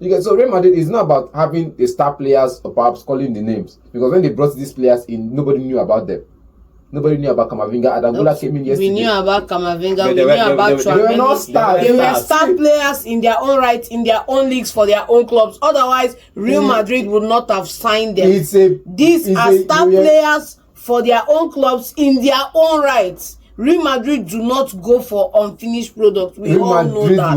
So Real Madrid is not about having the star players or perhaps calling the names, because when they brought these players in, nobody knew about them. Nobody knew about Camavinga. Adambola came in yesterday. We knew about Camavinga. We They knew about They were not stars. They were star players in their own right, in their own leagues, for their own clubs. Otherwise, Real Madrid would not have signed them. These are star players for their own clubs in their own rights. Real Madrid do not go for unfinished products. We all know that.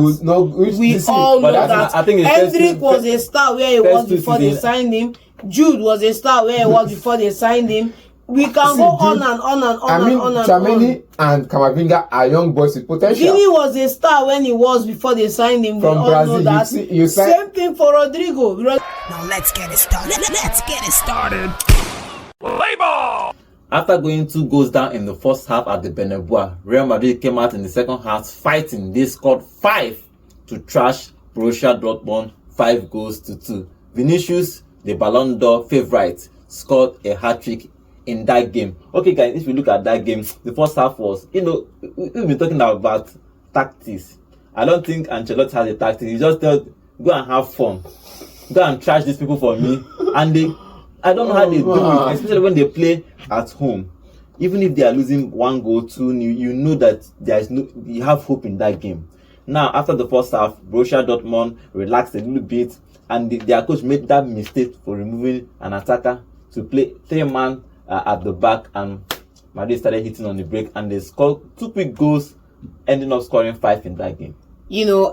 We all know that. Hendrick was a star where he was before they signed him. Jude was a star where he was before they signed him. We can go on and on and on and on and Tchouaméni and Camavinga are young boys with potential. Vini was a star when he was before they signed him. From we all Brazil, know that. Same thing for Rodrigo. Now let's get it started. Let's get it started. Play ball! After going 2 goals down in the first half at the Bernabeu, Real Madrid came out in the second half fighting. They scored 5 to trash Borussia Dortmund 5-2. Vinicius, the Ballon d'Or favourite, scored a hat-trick in that game. Okay, guys, if you look at that game, the first half was, we've been talking about tactics. I don't think Ancelotti has a tactic. He just told, go and have fun. Go and trash these people for me. And I don't know how they do it, especially when they play at home. Even if they are losing 1-2, you know that you have hope in that game. Now, after the first half, Borussia Dortmund relaxed a little bit, and their coach made that mistake for removing an attacker to play 3-man at the back, and Madrid started hitting on the break, and they scored 2 quick goals, ending up scoring 5 in that game.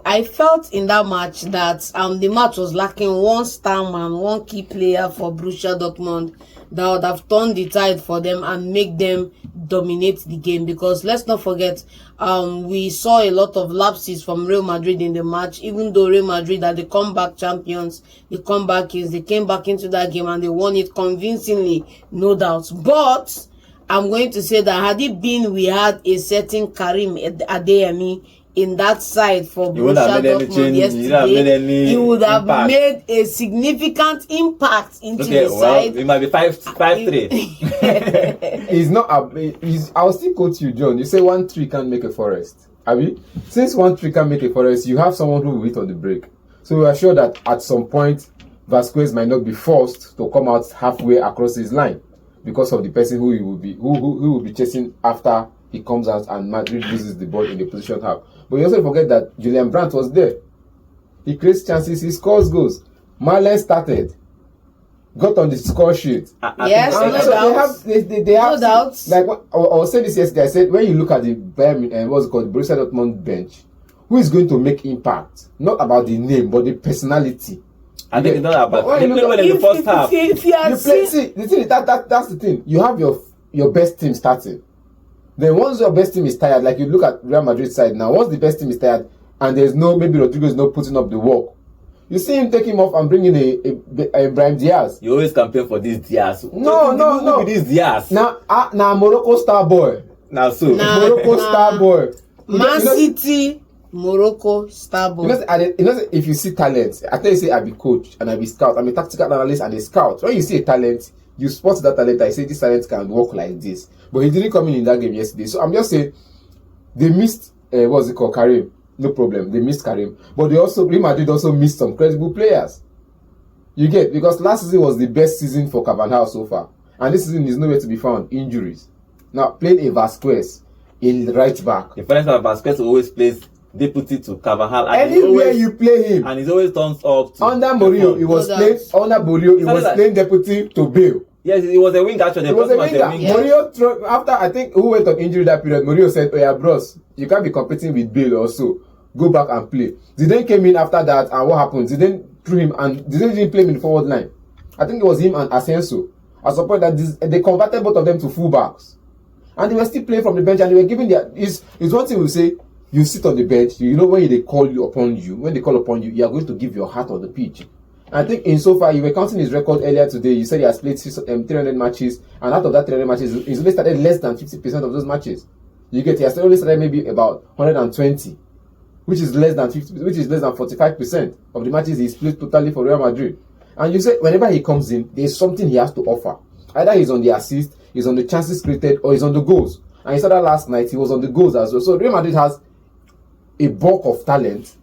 I felt in that match that the match was lacking one star man, one key player for Borussia Dortmund that would have turned the tide for them and make them dominate the game. Because let's not forget, we saw a lot of lapses from Real Madrid in the match. Even though Real Madrid are the comeback champions, the comeback kings, they came back into that game and they won it convincingly, no doubt. But I'm going to say that had it been we had a certain Karim Adeyemi in that side for Borussia Dortmund yesterday, he would have made a significant impact into the side. It might be 5-3. He's not. I'll still quote you, John. You say 1 tree can't make a forest. Abi, since 1 tree can't make a forest, you have someone who will hit on the break. So we are sure that at some point, Vasquez might not be forced to come out halfway across his line because of the person who he will be, who will be chasing after he comes out and Madrid loses the ball in the position half. But you also forget that Julian Brandt was there. He creates chances, he scores goals. Marlon started, got on the score sheet. Yes, no doubt. They have no doubt. Like I was saying this yesterday. I said when you look at the Bayern and what's it called, the Borussia Dortmund bench, who is going to make impact? Not about the name, but the personality. I think it's not about. They play well in the first half. That's the thing. You have your best team starting. Then once your best team is tired, like you look at Real Madrid side now, once the best team is tired and there's maybe Rodrigo is not putting up the work, you see him take him off and bring in a Brahim Diaz. You always campaign for this Diaz. No. This Diaz. Now Morocco star boy. Morocco star boy. Man City, Morocco star boy. If you see talent, I tell you, say I be coach and I be scout. I'm a tactical analyst and a scout. When you see a talent, you spot that talent. I say this talent can work like this. But he didn't come in that game yesterday. So I'm just saying, they missed, Karim. No problem. They missed Karim. But Real Madrid also missed some credible players. You get? Because last season was the best season for Carvajal so far. And this season is nowhere to be found. Injuries. Now, playing a Vasquez in right back. The funny thing, Vasquez always plays deputy to Carvajal. Anywhere you play him. And he's always turns up. Under Mourinho, he was playing deputy to Bale. Yes, it was a wing actually. It was a winger. Mourinho, after I think who went on injury that period, Mourinho said, "Oh yeah, bros, you can't be competing with Bale also. Go back and play." Zidane came in after that, and what happened? Zidane threw him, and Zidane didn't play him in the forward line. I think it was him and Asensio. I suppose that they converted both of them to fullbacks, and they were still playing from the bench, and they were giving their. It's one thing we say. You sit on the bench. You know when they call upon you, you are going to give your heart on the pitch. I think insofar you were counting his record earlier today. You said he has played 300 matches, and out of that 300 matches, he's only started less than 50% of those matches. You get, he has only started maybe about 120, which is less than 45% of the matches he's played totally for Real Madrid. And you say whenever he comes in, there's something he has to offer. Either he's on the assist, he's on the chances created, or he's on the goals. And he said that last night he was on the goals as well. So Real Madrid has a bulk of talent,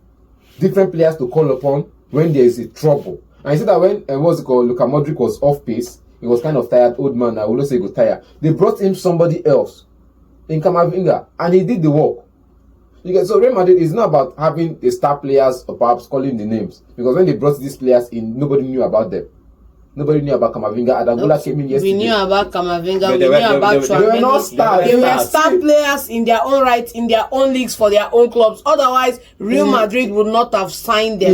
different players to call upon. when there is a trouble. And you see that when what's it called, Luka Modric was off pace, he was kind of tired, old man. I will not say he got tired. They brought him somebody else in Camavinga, and he did the work. So Real Madrid is not about having the star players or perhaps calling the names, because when they brought these players in, nobody knew about them. Nobody knew about Camavinga. Adangola came in yesterday. We knew about Camavinga. We They knew about They were not stars. They were star players in their own right, in their own leagues for their own clubs. Otherwise, Real Madrid would not have signed them.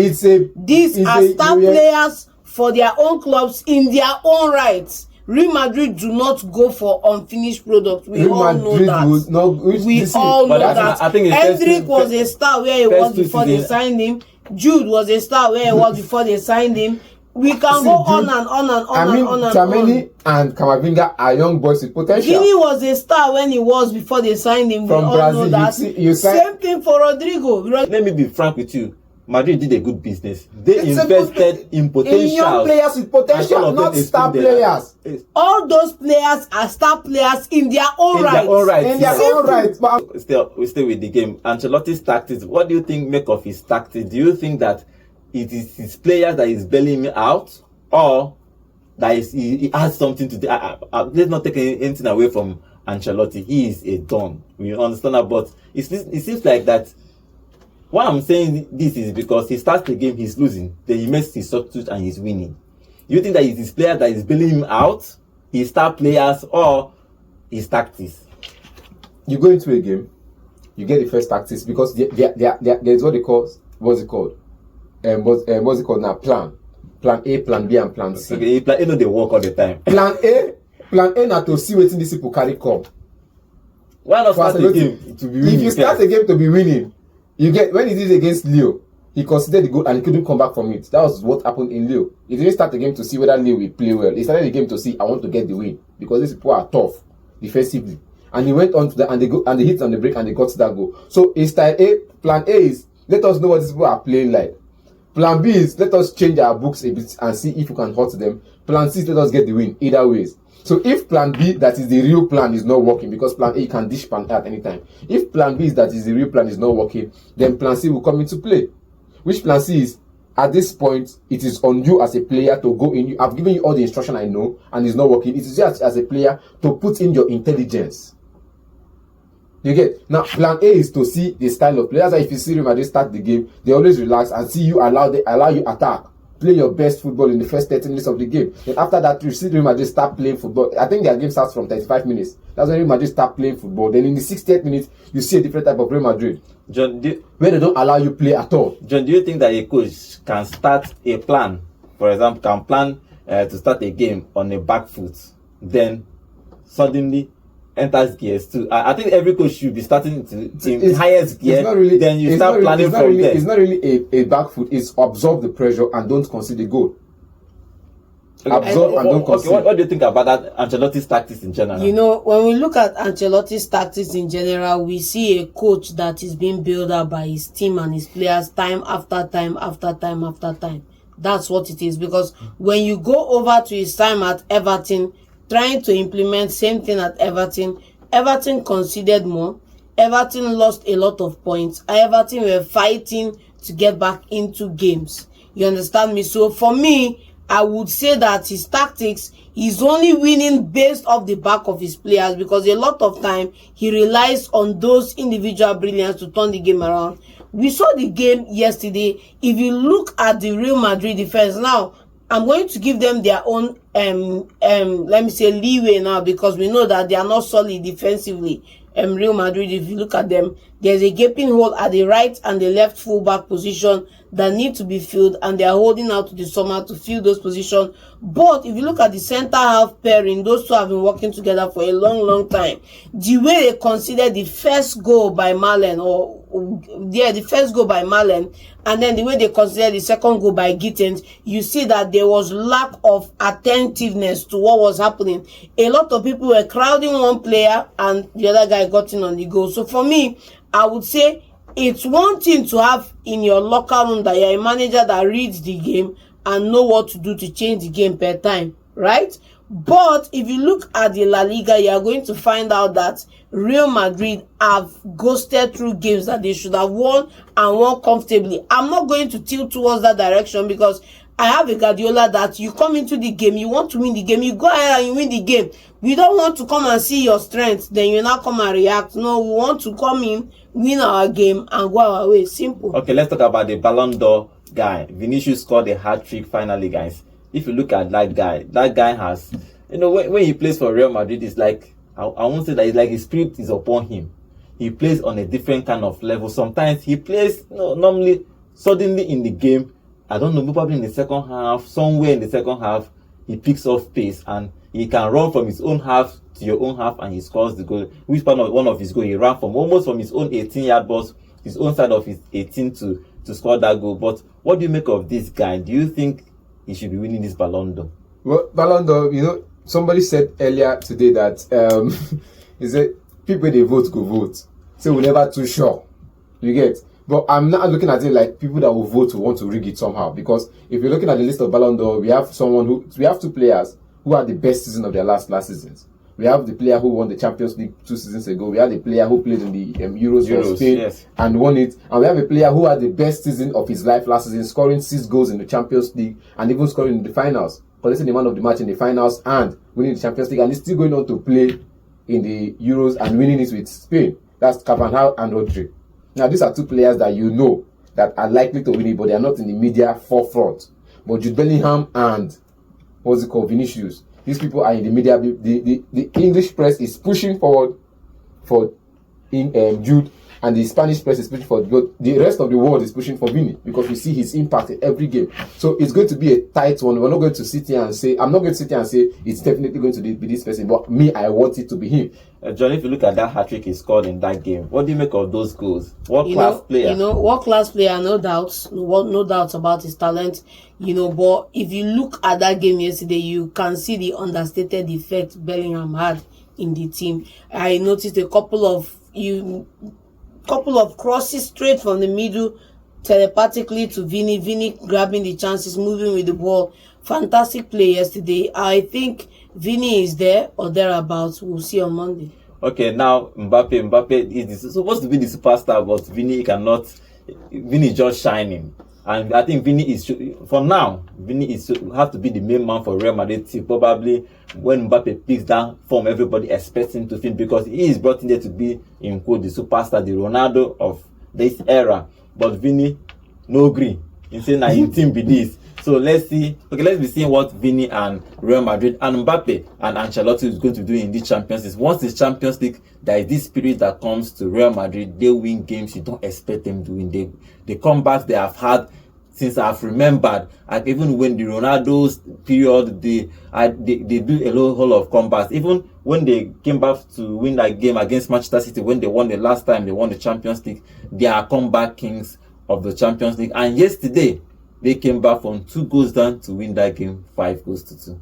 These are star players for their own clubs in their own rights. Real Madrid do not go for unfinished products. We Real all know Madrid that. we all know But that. I think Hendrick was a star where he was before they seasons. signed him. Jude was a star where he was before they signed him. We can go on and on and on and on and Tchouaméni on. and Camavinga are young boys with potential. Vini was a star when he was before they signed him. From we all Brazil, know that. Same thing for Rodrigo. Let me be frank with you. Madrid did a good business. They It's invested in potential. in young players with potential, not star players. All those players are star players in their own right. In their own right. But We stay with the game. Ancelotti's tactics. What do you think make of his tactics? Do you think that it is his players that is bailing him out, or that he has something to do? Let's not take anything away from Ancelotti. He is a don. We understand that, but it seems like that. Why I'm saying this is because he starts the game, he's losing, then he makes his substitute and he's winning. You think that it's his player that is bailing him out, his star players, or his tactics? you go into a game, you get the first tactics, because there's what they call, what's it called now? Plan A, Plan B, and Plan C. Okay, you know they work all the time. Plan A now to see wetin these people carry come. Why not start the game to be winning? If you start a game to be winning, you get, when he did against Leo, he considered the goal and he couldn't come back from it. That was what happened in Leo. He didn't start the game to see whether Leo will play well. He started the game to see, I want to get the win, because these people are tough defensively. And he went on to and they hit on the break and they got to that goal. So in style A, Plan A is, let us know what these people are playing like. Plan B is, let us change our books a bit and see if we can hurt them. Plan C is, let us get the win. Either ways. So if Plan B, that is the real plan, is not working, because Plan A, you can dish Plan A at any time. If Plan B is that is the real plan, is not working, then Plan C will come into play. Which Plan C is, at this point, it is on you as a player to go in. I've given you all the instruction I know, and it's not working. It is just as a player to put in your intelligence. You get? Now, Plan A is to see the style of play. That's why if you see Real Madrid start the game, they always relax and see you allow you attack. Play your best football in the first 30 minutes of the game. Then after that, you see Real Madrid start playing football. I think their game starts from 35 minutes. That's when Real Madrid start playing football. Then in the 60th minute, you see a different type of Real Madrid. John, where they don't allow you play at all. John, do you think that a coach can start a plan, for example, can plan to start a game on a back foot, then suddenly enters gears too? I think every coach should be starting in highest gear. Really, then you start planning from there. It's not really a back foot. It's absorb the pressure and don't concede the goal. Absorb and don't concede. What do you think about that Ancelotti's tactics in general? You know, when we look at Ancelotti's tactics in general, we see a coach that is being built up by his team and his players time after time after time after time. That's what it is. Because when you go over to his time at Everton, trying to implement same thing at Everton conceded more. Everton lost a lot of points. Everton were fighting to get back into games. You understand me? So for me, I would say that his tactics, he's only winning based off the back of his players, because a lot of time he relies on those individual brilliance to turn the game around. We saw the game yesterday. If you look at the Real Madrid defense now, I'm going to give them their own let me say leeway now, because we know that they are not solid defensively. Real Madrid, if you look at them, there's a gaping hole at the right and the left fullback position that need to be filled, and they are holding out to the summer to fill those positions. But if you look at the center half pairing, those two have been working together for a long time. The way they considered the first goal by Ballon, the first goal by Ballon, and then the way they considered the second goal by Gittins, you see that there was lack of attentiveness to what was happening. A lot of people were crowding one player and the other guy got in on the goal. So for me, I would say it's one thing to have in your locker room that you're a manager that reads the game and know what to do to change the game per time, right? But if you look at the La Liga, you are going to find out that Real Madrid have ghosted through games that they should have won and won comfortably. I'm not going to tilt towards that direction because I have a Guardiola that you come into the game, you want to win the game, you go ahead and you win the game. We don't want to come and see your strength, then you now come and react. No, we want to come in, win our game, and go our way. Simple. Okay, let's talk about the Ballon d'Or guy. Vinicius scored a hat-trick finally, guys. If you look at that guy has, when he plays for Real Madrid, it's like, I won't say that, it's like his spirit is upon him. He plays on a different kind of level. Sometimes he plays, normally, suddenly in the game, I don't know, probably in the second half, somewhere in the second half, he picks up pace and he can run from his own half to your own half and he scores the goal. Which part of one of his goals, he ran almost from his own 18-yard box, his own side of his 18 to score that goal. But what do you make of this guy? Do you think he should be winning this Ballon d'Or? Well, Ballon d'Or, somebody said earlier today that he said people they vote go vote. So we're never too sure. You get? But I'm not looking at it like people that will vote who want to rig it somehow. Because if you're looking at the list of Ballon d'Or, we have two players who had the best season of their last seasons. We have the player who won the Champions League 2 seasons ago. We have the player who played in the Euros for Spain, yes, and won it. And we have a player who had the best season of his life last season, scoring 6 goals in the Champions League and even scoring in the finals, collecting the man of the match in the finals and winning the Champions League. And he's still going on to play in the Euros and winning it with Spain. That's Carvajal and Rodri. Now, these are two players that that are likely to win it, but they are not in the media forefront. But Jude Bellingham and Vinicius, these people are in the media. The English press is pushing forward for Jude, and the Spanish press is pushing for Jude. The rest of the world is pushing for Vini because we see his impact in every game. So it's going to be a tight one. We're not going to sit here and say, I'm not going to sit here and say it's definitely going to be this person, but me, I want it to be him. John, if you look at that hat-trick he scored in that game, what do you make of those goals? World-class player. World-class player, no doubts. No doubts about his talent. But if you look at that game yesterday, you can see the understated effect Bellingham had in the team. I noticed a couple of crosses straight from the middle, telepathically to Vini grabbing the chances, moving with the ball. Fantastic play yesterday. I think Vini is there or thereabouts. We'll see on Monday. Okay, now Mbappe is supposed to be the superstar, but Vini is just shining. And I think Vini is have to be the main man for Real Madrid team. Probably when Mbappe picks that form, everybody expects him to finish because he is brought in there to be, in quote, the superstar, the Ronaldo of this era. But Vini, no agree. He saying that his team be this. So let's be seeing what Vini and Real Madrid and Mbappe and Ancelotti is going to do in this Champions League. Once it's Champions League, there is this spirit that comes to Real Madrid. They win games you don't expect them to win. The comebacks they have had since I've remembered, and even when the Ronaldo's period, they do a whole of comebacks. Even when they came back to win that game against Manchester City, when they won the last time they won the Champions League, they are comeback kings of the Champions League. And yesterday, they came back from 2 goals down to win that game 5-2.